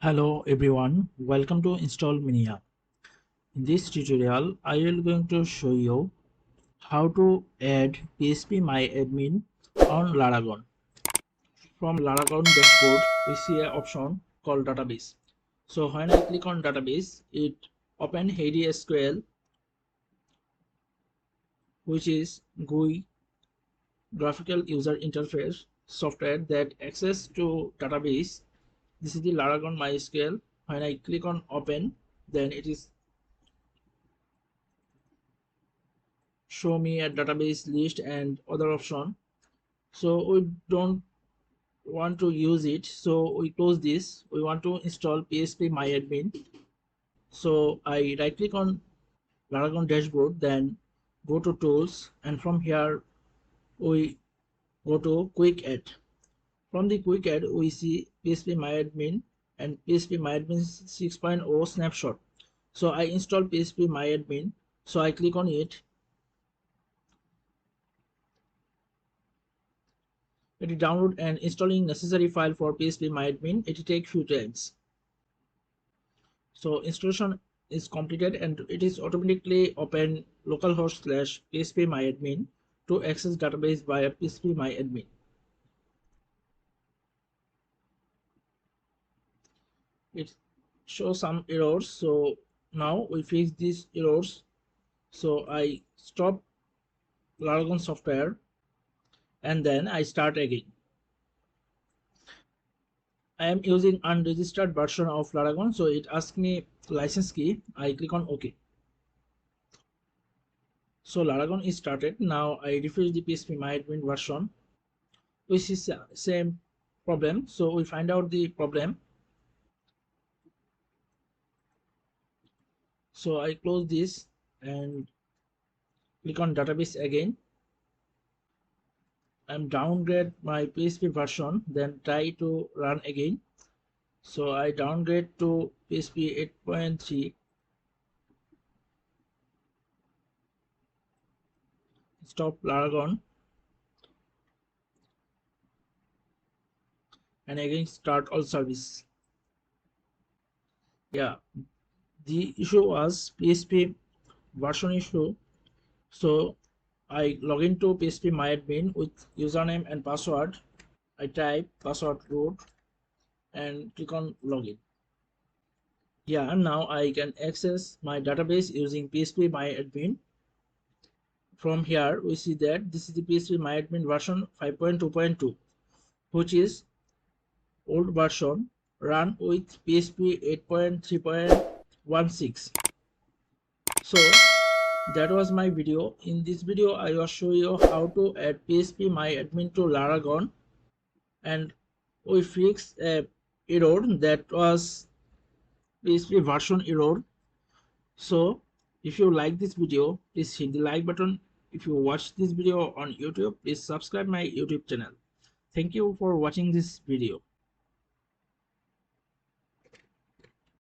Hello everyone, welcome to install Mania. In this tutorial, I will going to show you how to add phpMyAdmin on Laragon. From Laragon dashboard, we see an option called database. So when I click on database, it open SQL, which is GUI graphical user interface software that access to database. This is the Laragon MySQL. When I click on open, then it is show me a database list and other option. So we don't want to use it, so we close this. We want to install phpMyAdmin. So I right click on Laragon dashboard, then go to tools, and from here we go to quick add. From the quick add we see phpMyAdmin and phpMyAdmin 6.0 snapshot. So I install phpMyAdmin, so I click on it. It will download and installing necessary file for phpMyAdmin. It will take few times. So installation is completed and it is automatically open localhost / phpMyAdmin to access database via phpMyAdmin. It shows some errors, so now we fix these errors. So I stop Laragon software and then I start again. I am using unregistered version of Laragon, so it asks me license key. I click on OK. So Laragon is started. Now I refresh the phpMyAdmin version. We see same problem. So we find out the problem. So I close this and click on database again. I'm downgrade my PHP version, then try to run again. So I downgrade to PHP 8.3. Stop Laragon and again start all service. Yeah, the issue was PHP version issue. So I log into phpMyAdmin with username and password. I type password root and click on login. Yeah, now I can access my database using phpMyAdmin. From here we see that this is the phpMyAdmin version 5.2.2, which is old version run with PHP 8.3.16. So that was my video. In this video I will show you how to add phpMyAdmin to Laragon, and we fixed a error that was PHP version error. So if you like this video, please hit the like button. If you watch this video on YouTube, please subscribe my YouTube channel. Thank you for watching this video.